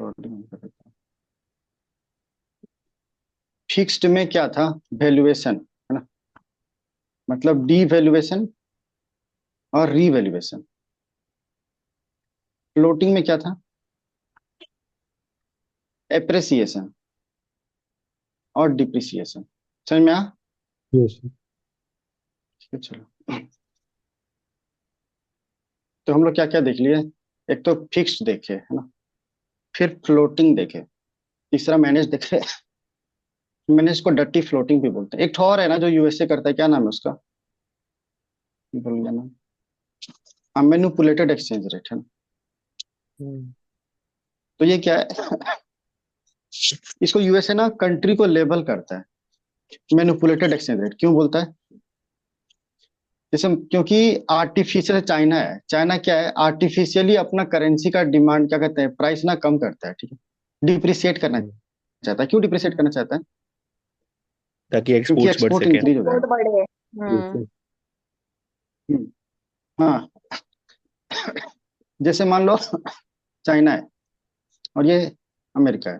Floating कर देता हूँ। फिक्स्ड में क्या था? वैल्यूएशन, है ना, मतलब डी वैल्यूएशन और रीवैल्यूएशन। फ्लोटिंग में क्या था? एप्रिसिएशन और डिप्रिसिएशन। समझ में आ? यस। ठीक है, चलो। तो हम लोग क्या क्या देख लिए? एक तो फिक्स्ड देखे, है ना, फिर फ्लोटिंग देखे, तीसरा मैनेज देखे। मैनेज को डर्टी फ्लोटिंग भी बोलते हैं। एक ठो और है ना जो यूएसए करता है, क्या नाम है उसका? भूल गया नाम। हाँ, मैनिपुलेटेड एक्सचेंज रेट, है ना। हम्म। तो ये क्या है? इसको यूएसए ना कंट्री को लेबल करता है। मैनिपुलेटेड एक्सचेंज रेट क्यों बोलता है? जैसे क्योंकि आर्टिफिशियल चाइना है, चाइना क्या है, आर्टिफिशियली अपना करेंसी का डिमांड, क्या कहते हैं, प्राइस ना कम करता है, ठीक है, डिप्रिसिएट करना हम्म। चाहता है। क्यों डिप्रिसिएट हम्म। करना चाहता है? ताकि क्योंकि एक्सपोर्ट्स बढ़ एक्सपोर्ट सके। इंक्रीज हो एक्सपोर्ट जाएगा। बढ़े। यस। हम्म, हाँ। जैसे मान लो चाइना है और ये अमेरिका है,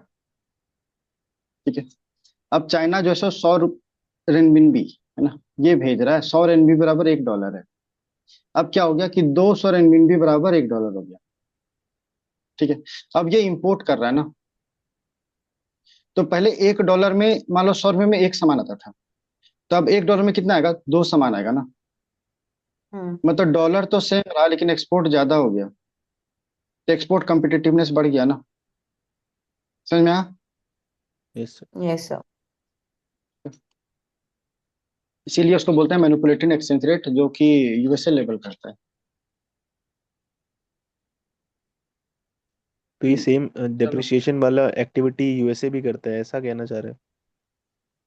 ठीक है। अब चाइना जो है सौ 100 रेनमिनबी, है ना, ये भेज रहा है। 100 रेनबी बराबर $1 है। अब क्या हो गया कि 200 रेनमिनबी बराबर $1 हो गया, ठीक है। अब ये इंपोर्ट कर रहा है ना, तो पहले $1 में, मान लो 100 रुपये में एक सामान आता था, तो अब $1 में कितना आएगा? दो सामान आएगा ना। हम्म। मतलब डॉलर तो सेम रहा लेकिन एक्सपोर्ट ज्यादा हो गया, तो एक्सपोर्ट कम्पिटिटिवनेस बढ़ गया ना। समझ में आया? Yes sir. Yes sir. इसीलिए उसको बोलते हैं मैनिपुलेटेड एक्सचेंज रेट, जो कि यूएसए लेवल करता है। तो ये सेम चलो। डिप्रिसिएशन वाला एक्टिविटी यूएसए भी करता है, ऐसा कहना चाह रहे हैं?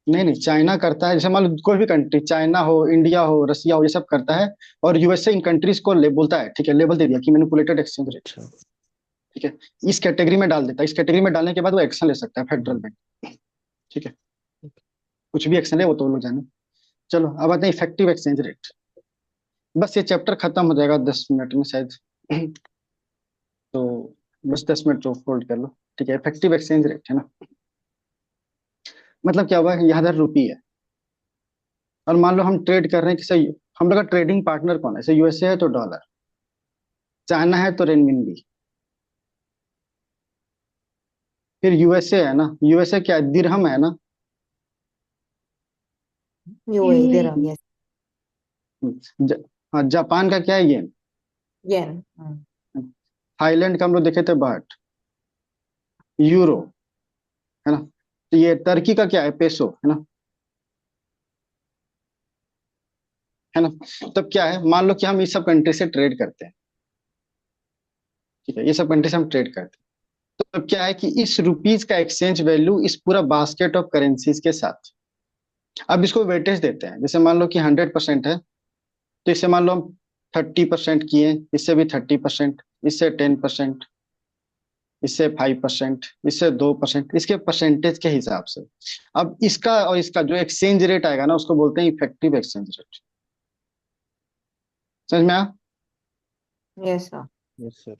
नहीं नहीं, चाइना करता है। जैसे मान लो कोई भी कंट्री, चाइना हो, इंडिया हो, रसिया हो, ये सब करता है। और यूएसए इन कंट्रीज को बोलता है, ठीक है, लेबल दे दिया कि मैनिपुलेटेड एक्सचेंज रेट, अच्छा। ठीक है, इस कैटेगरी में डाल देता है। इस कैटेगरी में डालने के बाद वो एक्शन ले सकता है, फेडरल हम्म। बैंक, ठीक है। कुछ भी एक्शन ले वो तो वो लोग जाने। चलो अब आते हैं इफेक्टिव एक्सचेंज रेट। बस ये चैप्टर खत्म हो जाएगा 10 मिनट में शायद। तो बस 10 मिनट तो होल्ड कर लो, ठीक है। इफेक्टिव एक्सचेंज रेट, है ना, मतलब क्या हुआ, यहाँ 1000 रुपये है, और मान लो हम ट्रेड कर रहे हैं कि सही, हम लोग का ट्रेडिंग पार्टनर कौन है? जैसे यूएसए है तो डॉलर, चाइना है तो रेनमिनबी, फिर यूएसए है ना, यूएसए क्या है, दिरहम है ना, यूएई दिरहम। यस। ज, हाँ, जापान का क्या है, येन। येन। थाईलैंड का हम लोग देखे थे बाट, यूरो, है ना। तो ये टर्की का क्या है, पेसो, है ना, है ना। तब क्या है, मान लो कि हम इस सब कंट्री से ट्रेड करते हैं, ठीक है, ये सब कंट्री से हम ट्रेड करते हैं। तो अब क्या है कि इस रुपीज का एक्सचेंज वैल्यू इस पूरा बास्केट ऑफ करेंसीज के साथ, अब इसको वेटेज देते हैं। जैसे मान लो कि 100% है, तो इससे मान लो हम 30% किए, इससे भी 30%, इससे 10%, इससे 5%, इससे 2%, इसके परसेंटेज के हिसाब से। अब इसका और इसका जो एक्सचेंज रेट आएगा ना, उसको बोलते हैं इफेक्टिव एक्सचेंज रेट। समझ में आया? Yes sir. Yes sir.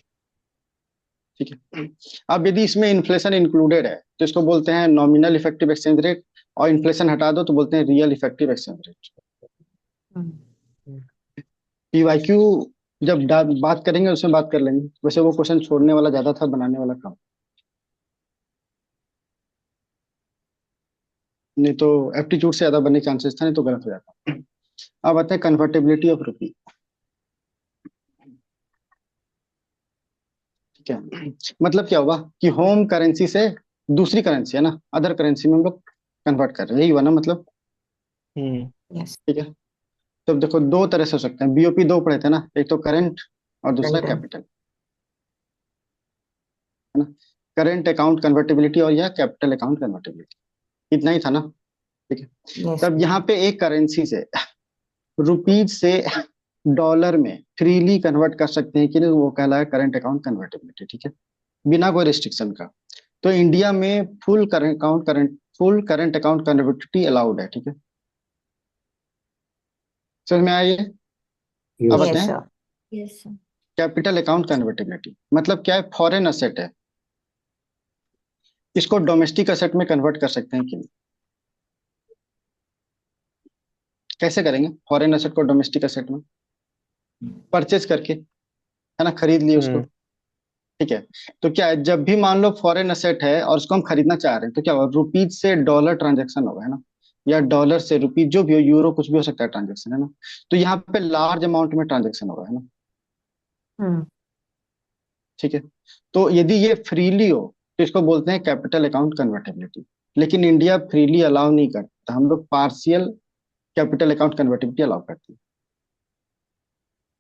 ठीक है। अब यदि इसमें इन्फ्लेशन इंक्लूडेड है तो इसको बोलते हैं नॉमिनल इफेक्टिव एक्सचेंज रेट, और इन्फ्लेशन हटा दो तो बोलते हैं real effective exchange rate. PYQ जब बात करेंगे उसमें बात कर लेंगे। वैसे वो क्वेश्चन छोड़ने वाला ज्यादा था, बनाने वाला कम। नहीं तो एप्टीट्यूड से ज्यादा बनने के चांसेस था, नहीं तो गलत हो जाता। अब आते हैं कन्वर्टेबिलिटी ऑफ रुपी, ठीक है। मतलब क्या हुआ कि होम करेंसी से दूसरी करेंसी, है ना, अदर करेंसी में हम लोग कन्वर्ट कर रहे हैं, यही हुआ ना मतलब। हम्म। यस। ठीक है। तो देखो दो तरह से हो सकते हैं, बीओपी दो पढ़े थे ना, एक तो करंट और दूसरा राइट। कैपिटल, है ना। करेंट अकाउंट कन्वर्टेबिलिटी और यह कैपिटल अकाउंट कन्वर्टेबिलिटी, इतना ही था ना, ठीक है। यस। तब यहाँ पे एक करेंसी से रुपीज से डॉलर में फ्रीली कन्वर्ट कर सकते हैं कि नहीं, वो कहलाया करंट अकाउंट कन्वर्टेबिलिटी, ठीक है, बिना कोई रिस्ट्रिक्शन का। तो इंडिया में full current account convertibility allowed है, ठीक है। समझ में आया ये? अब यस। आते यस हैं sir. Yes sir. Capital account convertibility. मतलब क्या है, फॉरेन असेट है, इसको डोमेस्टिक एसेट में कन्वर्ट कर सकते हैं कि नहीं? कैसे करेंगे फॉरेन एसेट को डोमेस्टिक एसेट में? परचेज करके, है ना, खरीद लिए उसको। हम्म ठीक है। तो क्या है, जब भी मान लो फॉरेन एसेट है और उसको हम खरीदना चाह रहे हैं, तो क्या होगा, रुपीज से डॉलर ट्रांजेक्शन होगा, है ना, या डॉलर से रुपीज, जो भी हो, यूरो, कुछ भी हो सकता है ट्रांजेक्शन, है ना। तो यहाँ पे लार्ज अमाउंट में ट्रांजेक्शन होगा, है ना। हम्म ठीक है। तो यदि ये फ्रीली हो तो इसको बोलते हैं कैपिटल अकाउंट कन्वर्टेबिलिटी। लेकिन इंडिया फ्रीली अलाउ नहीं करता, हम लोग partial capital account convertibility allow करते हैं।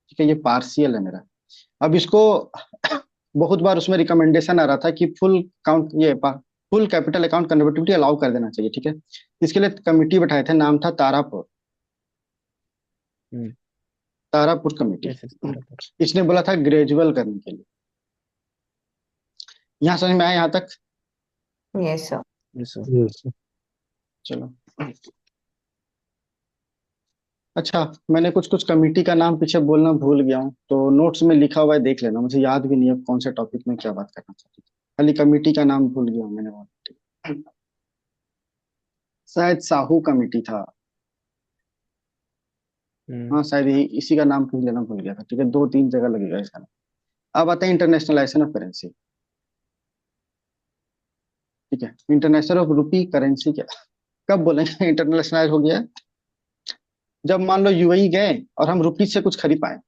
ठीक है, ये पार्शियल है मेरा। अब इसको बहुत बार उसमें रिकमेंडेशन आ रहा था कि फुल काउंट, ये full capital account convertibility allow कर देना चाहिए। ठीक है। इसके लिए कमिटी बैठाए थे, नाम था तारापुर, हम्म तारापुर कमेटी। यस यस बराबर। इसने बोला था ग्रेजुअल करने के लिए। यहाँ समझ में आया यहाँ तक? yes sir yes sir. Yes. चलो। अच्छा, मैंने कुछ कुछ कमेटी का नाम पीछे बोलना भूल गया हूँ, तो नोट्स में लिखा हुआ है, देख लेना, मुझे याद भी नहीं है कौन से टॉपिक में क्या बात करना चाहती थी। खाली कमेटी का नाम भूल गया हूँ मैंने, वो शायद साहू कमेटी था। हम्म हाँ शायद यही, इसी का नाम कहीं लेना भूल गया था। ठीक है, दो तीन जगह लगेगा इसका नाम। अब आते हैं इंटरनेशनलाइजेशन ऑफ करेंसी। ठीक है, इंटरनेशनल ऑफ रुपी करेंसी क्या, कब बोलेंगे इंटरनेशनलाइज हो गया है? जब मान लो यूएई गए और हम रुपी से कुछ खरीद पाए,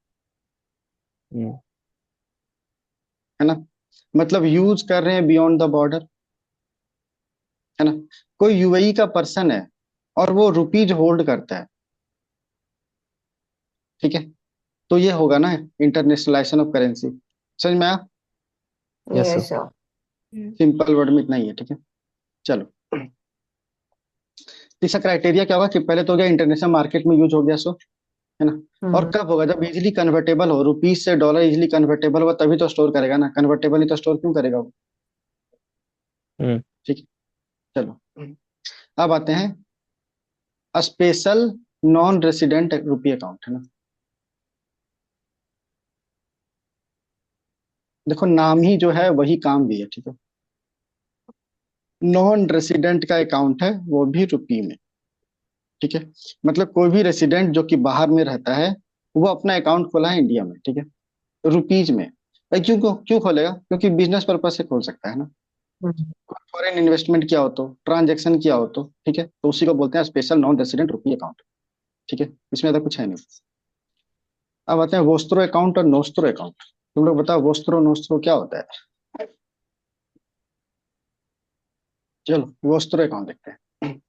हम्म है ना, मतलब यूज कर रहे हैं बियॉन्ड द बॉर्डर, है ना। कोई यूएई का पर्सन है और वो रुपीज होल्ड करता है, ठीक है, तो ये होगा ना इंटरनेशनलाइजेशन ऑफ करेंसी। समझ में आया? Yes sir. yes sir simple word में इतना ही है। ठीक है, चलो। तीसरा क्राइटेरिया क्या होगा कि पहले तो हो गया इंटरनेशनल मार्केट में यूज हो गया, सो, है ना। और कब होगा, जब इजीली कन्वर्टेबल हो, रुपीज से डॉलर इजीली कन्वर्टेबल होगा तभी तो स्टोर करेगा ना, कन्वर्टेबल नहीं तो स्टोर क्यों करेगा वो। हम्म ठीक है, चलो। अब आते हैं स्पेशल नॉन रेसिडेंट रुपी अकाउंट, है ना। देखो नाम ही जो है वही काम भी है। ठीक है, नॉन रेसिडेंट का अकाउंट है, वो भी रुपी में। ठीक है, मतलब कोई भी रेसिडेंट जो कि बाहर में रहता है, वो अपना अकाउंट खोला है इंडिया में, ठीक है, रुपीज में। भाई क्यों क्यों क्यों खोलेगा, क्योंकि बिजनेस पर्पज से खोल सकता है ना, हम्म फॉरेन इन्वेस्टमेंट किया हो तो, ट्रांजेक्शन किया हो तो। ठीक है, तो उसी को बोलते हैं स्पेशल नॉन रेसिडेंट रुपी अकाउंट। ठीक है, इसमें तो कुछ है नहीं। अब आते हैं वोस्त्रो अकाउंट और नोस्त्रो अकाउंट। तुम लोग बताओ वोस्त्रो नोस्त्रो क्या होता है? चलो वोस्त्रो अकाउंट देखते हैं।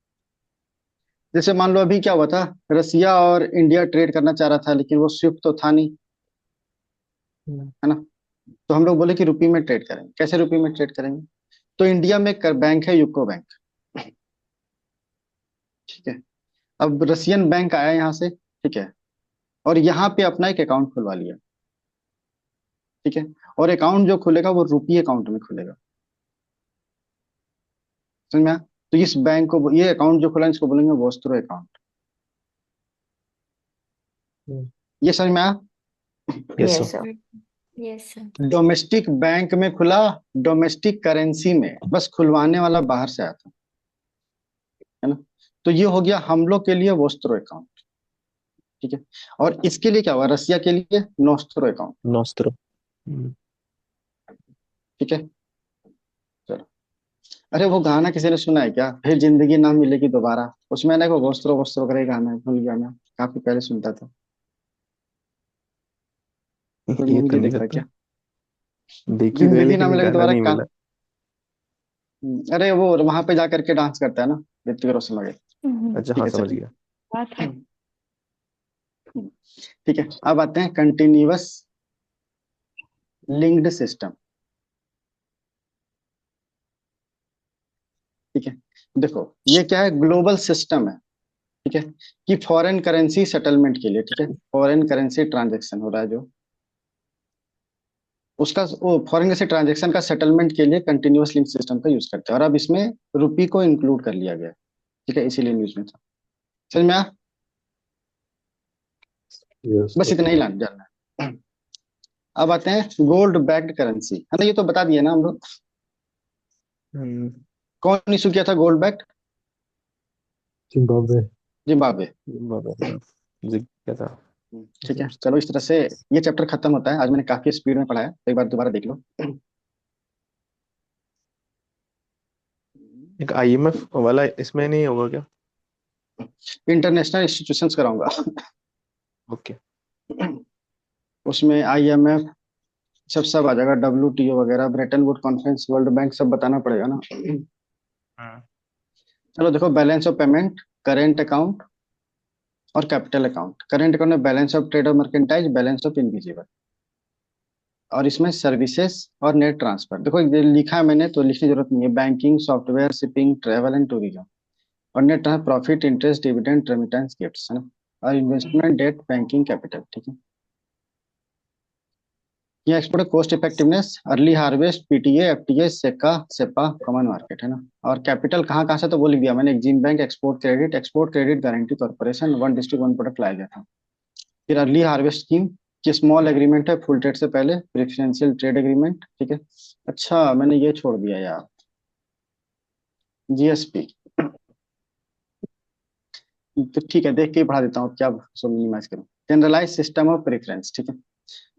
जैसे मान लो अभी क्या हुआ था, रसिया और इंडिया ट्रेड करना चाह रहा था, लेकिन वो स्विफ्ट तो था नहीं, हम्म है ना। तो हम लोग बोले कि रुपी में ट्रेड करेंगे। कैसे रुपी में ट्रेड करेंगे? तो इंडिया में एक बैंक है यूको बैंक। ठीक है, अब रसियन बैंक आया यहाँ से, ठीक है, और यहाँ पे अपना एक अकाउंट खुलवा लिया। ठीक है, और अकाउंट जो खुलेगा वो रुपी अकाउंट में खुलेगा। समझ में आया? तो इस बैंक को, ये अकाउंट जो खुला है, इसको बोलेंगे वोस्त्रो अकाउंट। हम्म ये समझ में आया? Yes yes sir. sir yes sir. Domestic bank में खुला, डोमेस्टिक करेंसी में, बस खुलवाने वाला बाहर से आया था, है ना। तो ये हो गया हम लोग के लिए वोस्त्रो अकाउंट। ठीक है, और इसके लिए क्या हुआ, रसिया के लिए नोस्त्रो अकाउंट। नॉस्त्रो। हम्म ठीक है, चलो। अरे वो गाना किसी ने सुना है क्या, फिर जिंदगी ना मिलेगी दोबारा? उसमें ना वो वोस्त्रो वोस्त्रो करे गाना है, भूल गया मैं, काफी पहले सुनता था। कोई ये मूवी तो नहीं नहीं देखता पता। क्या? देखी तो है जिंदगी ना लेकिन मिलेगी गाना दोबारा नहीं का। मिला। अरे वो वहां पे जा करके डांस करता है ना, ऋतिक रोशन वगैरह। अच्छा ठीक हाँ है, समझ चलिए। गया। बात है। ठीक है, अब आते हैं कंटिन्यूअस लिंक्ड सिस्टम। ठीक है, देखो ये क्या है, ग्लोबल सिस्टम है। ठीक है, कि फॉरेन करेंसी सेटलमेंट के लिए, ठीक है, फॉरेन करेंसी ट्रांजेक्शन हो रहा है जो, उसका वो फॉरेन करेंसी ट्रांजेक्शन का सेटलमेंट के लिए कंटिन्यूअस लिंक सिस्टम का यूज करते हैं, और अब इसमें रुपी को इंक्लूड कर लिया गया है। ठीक है, इसीलिए न्यूज में था। समझ में आया? यस बस सर। इतना ही जानना है। अब आते हैं गोल्ड बैक्ड करेंसी, है ना, ये तो बता दिए ना हम लोग। हम्म कौन इशू किया था gold back? Zimbabwe. Zimbabwe. Zimbabwe, हाँ। क्या था? ठीक है, चलो इस तरह से ये चैप्टर खत्म होता है। आज मैंने काफी स्पीड में पढ़ाया, एक बार दोबारा देख लो। एक आईएमएफ वाला इसमें नहीं होगा क्या? इंटरनेशनल इंस्टीट्यूशंस कराऊंगा। ओके। उसमें IMF सब आ जाएगा, WTO वगैरह, Brayton would conference, world bank, सब बताना पड़ेगा ना। हाँ। चलो देखो, balance of payment, current account और कैपिटल अकाउंट। करेंट अकाउंट में बैलेंस ऑफ ट्रेड और मर्केंटाइज, बैलेंस ऑफ इनविजिबल, और इसमें सर्विसेज और नेट ट्रांसफर। देखो ये लिखा है मैंने तो लिखने की जरूरत नहीं है। Banking, software, shipping, travel and tourism. और net transfer profit, interest, dividend, remittance, gifts, है ना। और इन्वेस्टमेंट, डेट, बैंकिंग कैपिटल। ठीक है, ये export cost effectiveness, early harvest, PTA, FTA, सेका, सेपा, कॉमन मार्केट, है ना। और कैपिटल कहाँ कहाँ से, तो वो लिख दिया मैंने। EXIM bank, export credit guarantee corporation, one district one product लाया गया था। फिर अर्ली हार्वेस्ट स्कीम, कि स्मॉल एग्रीमेंट है फुल ट्रेड से पहले, प्रेफरेंशियल ट्रेड एग्रीमेंट। ठीक है, अच्छा मैंने ये छोड़ दिया यार, GSP। तो ठीक है, देख के ही पढ़ा देता हूँ, क्या सब मिनिमाइज करूँ। Generalize system of preference. ठीक है,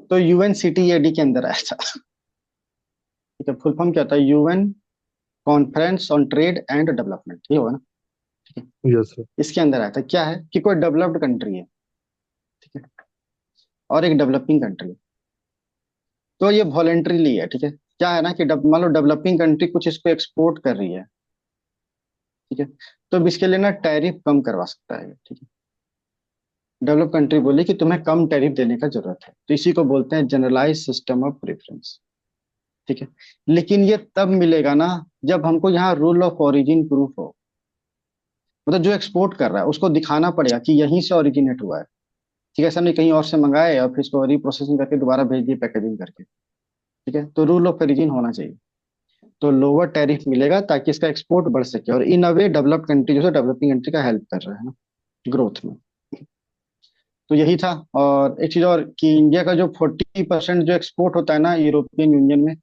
तो UNCTAD के अंदर आया था। ठीक है, फुल फॉर्म क्या होता है? UN conference on trade and development, ये होगा ना। ठीक है, यस सर। इसके अंदर आया था। क्या है कि कोई डेवलप्ड कंट्री है, ठीक है, और एक डेवलपिंग कंट्री है, तो ये वॉलेंट्रीली है। ठीक है, क्या है ना कि मान लो डेवलपिंग कंट्री कुछ इसको एक्सपोर्ट कर रही है, ठीक है, तो अब इसके लिए ना टैरिफ कम करवा सकता है ये, ठीक है। डेवलप कंट्री बोली कि तुम्हें कम टैरिफ देने का जरूरत है, तो इसी को बोलते हैं जनरलाइज सिस्टम ऑफ प्रेफरेंस। ठीक है, लेकिन ये तब मिलेगा ना जब हमको यहाँ रूल ऑफ ओरिजिन प्रूफ हो। मतलब जो एक्सपोर्ट कर रहा है उसको दिखाना पड़ेगा कि यहीं से ओरिजिनेट हुआ है। ठीक है, ऐसा नहीं कहीं और से मंगाए और फिर इसको रीप्रोसेसिंग करके दोबारा भेज दिए पैकेजिंग करके। ठीक है, तो रूल ऑफ ओरिजिन होना चाहिए, तो लोअर टैरिफ मिलेगा ताकि इसका एक्सपोर्ट बढ़ सके। और इन अ वे डेवलप्ड कंट्री जो है डेवलपिंग कंट्री का हेल्प कर रहा है ना, ग्रोथ में। तो यही था। और एक चीज और कि इंडिया का जो 40% जो एक्सपोर्ट होता है ना यूरोपियन यूनियन में,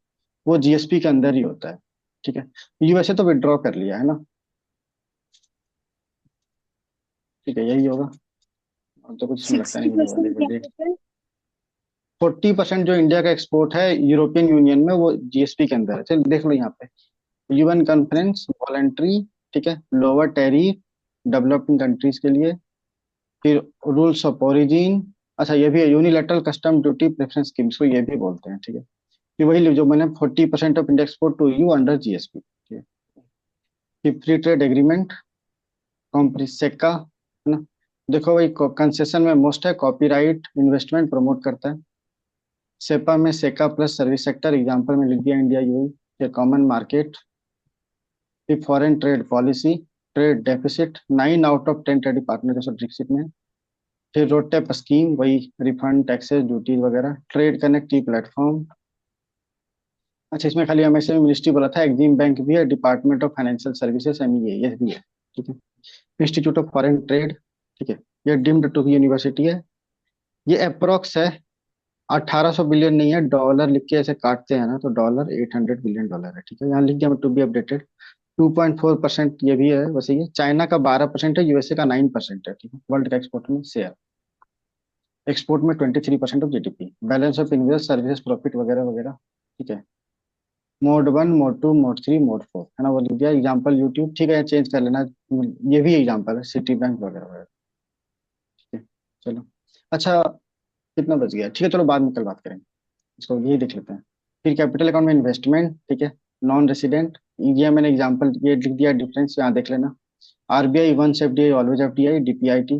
वो GSP के अंदर ही होता है। ठीक है, USA तो विड्रॉ कर लिया है ना। ठीक है, यही होगा, और तो कुछ इसमें लगता सिक्सटी नहीं मुझे परसेंट क्या वाले। होता है? 40% जो इंडिया का एक्सपोर्ट है यूरोपियन यूनियन में, वो GSP के अंदर है। चल देख लो यहाँ पे, UN कॉन्फ्रेंस, वॉलेंट्री, ठीक है, लोअर टैरिफ डेवलपिंग कंट्रीज के लिए। फिर रूल्स ऑफ ओरिजिन, अच्छा ये भी है, unilateral custom duty preference schemes को ये भी बोलते हैं। ठीक है, कि वही जो मैंने 40% of India export to EU under GSP। ठीक है, फिर फ्री ट्रेड एग्रीमेंट, सेका, है ना। देखो भाई, कंसेशन में मोस्ट है, कॉपीराइट, इन्वेस्टमेंट प्रमोट करता है। सेपा में सेका प्लस सर्विस सेक्टर, एग्जांपल में लिख दिया इंडिया यूई। फिर कॉमन मार्केट, फिर foreign trade policy, trade deficit, 9 out of 10 trade partnership में। फिर रोड टेप स्कीम, वही रिफंड, टैक्सेस, ड्यूटीज वगैरह। ट्रेड कनेक्ट ई प्लेटफॉर्म। अच्छा, इसमें खाली MSME मिनिस्ट्री बोला था, एग्जिम बैंक भी है, department of financial services, MEA ये भी है। ठीक है, इंस्टीट्यूट ऑफ फॉरेन ट्रेड, ठीक है, ये डिम्ड टू यूनिवर्सिटी है। ये अप्रोक्स है, 1800 बिलियन नहीं है, डॉलर लिख के ऐसे काटते हैं ना, तो डॉलर $800 बिलियन है। ठीक है, यहाँ लिख दिया मैं, टू बी अपडेटेड। 2.4% ये भी है वैसे। ये चाइना का 12% है, USA का 9% है। ठीक है, वर्ल्ड का एक्सपोर्ट में शेयर, एक्सपोर्ट में 23% of GDP, balance of invest, services, profit वगैरह वगैरह। ठीक है, मोड 1, मोड 2, मोड 3, मोड 4, है ना, वो लिख दिया। एग्जाम्पल यूट्यूब, ठीक है, चेंज कर लेना, ये भी एग्जाम्पल है, सिटी बैंक वगैरह वगैरह। ठीक है, चलो, अच्छा कितना बच गया? ठीक है, चलो बाद में कल बात करेंगे, इसको यही देख लेते हैं। फिर कैपिटल अकाउंट में इन्वेस्टमेंट, ठीक है, नॉन रेसिडेंट, ये मैंने एग्जाम्पल ये लिख दिया, डिफरेंस यहाँ देख लेना। RBI once FDI always FDI, DPIT,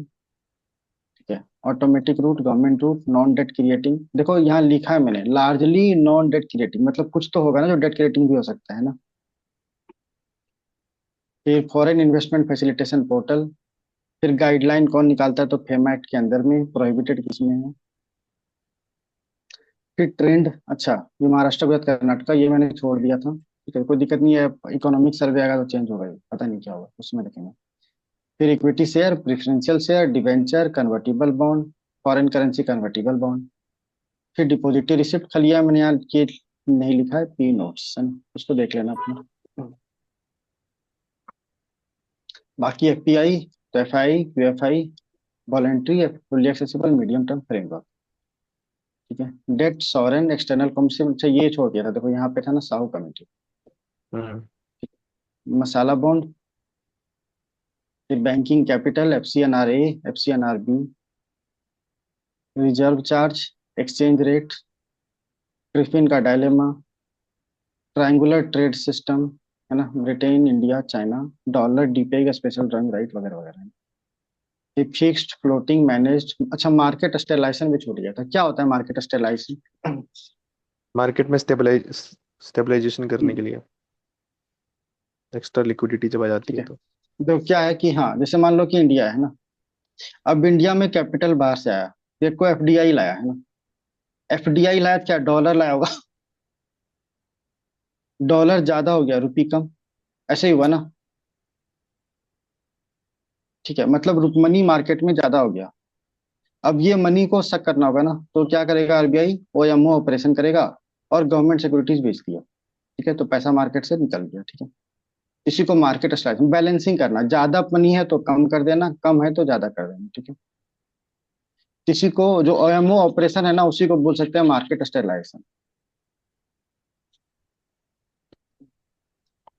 ठीक है, automatic route, government route, non debt creating. देखो यहाँ लिखा है मैंने, लार्जली नॉन डेट क्रिएटिंग, मतलब कुछ तो होगा ना जो डेट क्रिएटिंग भी हो सकता है ना। फिर फॉरेन इन्वेस्टमेंट फैसिलिटेशन पोर्टल। फिर गाइडलाइन कौन निकालता है, तो फेमा एक्ट के अंदर में, प्रोहिबिटेड किसमें है। फिर ट्रेंड, अच्छा ये महाराष्ट्र, गुजरात, कर्नाटका, ये मैंने छोड़ दिया था। ठीक है, कोई दिक्कत नहीं है, इकोनॉमिक सर्वे आएगा तो चेंज होगा, ये पता नहीं क्या होगा, उसमें देखेंगे। फिर equity share, preferential share, debenture, convertible bond, foreign currency convertible bond. फिर डिपॉजिटरी रिसिप्ट, खाली मैंने यहाँ ये नहीं लिखा है, P नोट्स है ना, उसको देख लेना अपना। बाकी एफपीआई, तो FI, UFI, voluntary, fully accessible, medium term framework. ठीक है। डेट, सॉवरेन, एक्सटर्नल कमिशन, अच्छा ये छोड़ दिया था, देखो यहाँ पे था ना Sahu committee. Hmm. Masala bond, फिर banking capital, FCNRA, FCNRB, reserve charge, exchange rate, Griffin का डायलेमा, ट्रायंगुलर ट्रेड सिस्टम, है ना, Britain, India, China, dollar, DPI का स्पेशल रंग, राइट, वगैरह वगैरह। ये फिक्स्ड, फ्लोटिंग, मैनेज्ड, अच्छा मार्केट स्टेलाइजेशन भी छूट गया था, क्या होता है मार्केट स्टेलाइजेशन? मार्केट में स्टेबलाइजेशन करने के लिए, एक्स्ट्रा लिक्विडिटी जब आ जाती ठीक है है। तो। तो क्या है कि हाँ, जैसे मान लो कि इंडिया है ना, अब इंडिया में कैपिटल बाहर से आया, देखो एफडीआई लाया है ना, एफडीआई लाया तो क्या डॉलर लाया होगा? डॉलर ज्यादा हो गया, रुपी कम, ऐसे ही हुआ ना। ठीक है, मतलब मनी मार्केट में ज्यादा हो गया। अब ये मनी को शक करना होगा ना, तो क्या करेगा आरबीआई, ओएमओ ऑपरेशन करेगा और गवर्नमेंट सिक्योरिटीज बेच दिया। ठीक है, तो पैसा मार्केट से निकल गया। ठीक है, इसी को मार्केट स्ट्रेटजी, बैलेंसिंग करना, ज्यादा मनी है तो कम कर देना, कम है तो ज्यादा कर देना। ठीक है, किसी को जो ओएमओ ऑपरेशन है ना, उसी को बोल सकते हैं मार्केट स्टेलाइजेशन।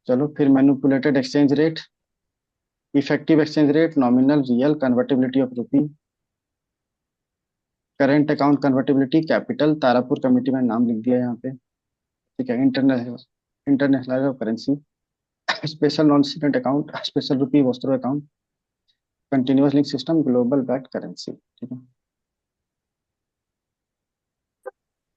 चलो फिर, manipulated exchange rate, effective exchange rate, nominal, real, convertibility of rupee, current account convertibility, capital, Tarapur committee में नाम लिख दिया यहाँ पे। ठीक है, international international currency, special non resident account, special rupee vostro account, continuous link system, global backed currency. ठीक है,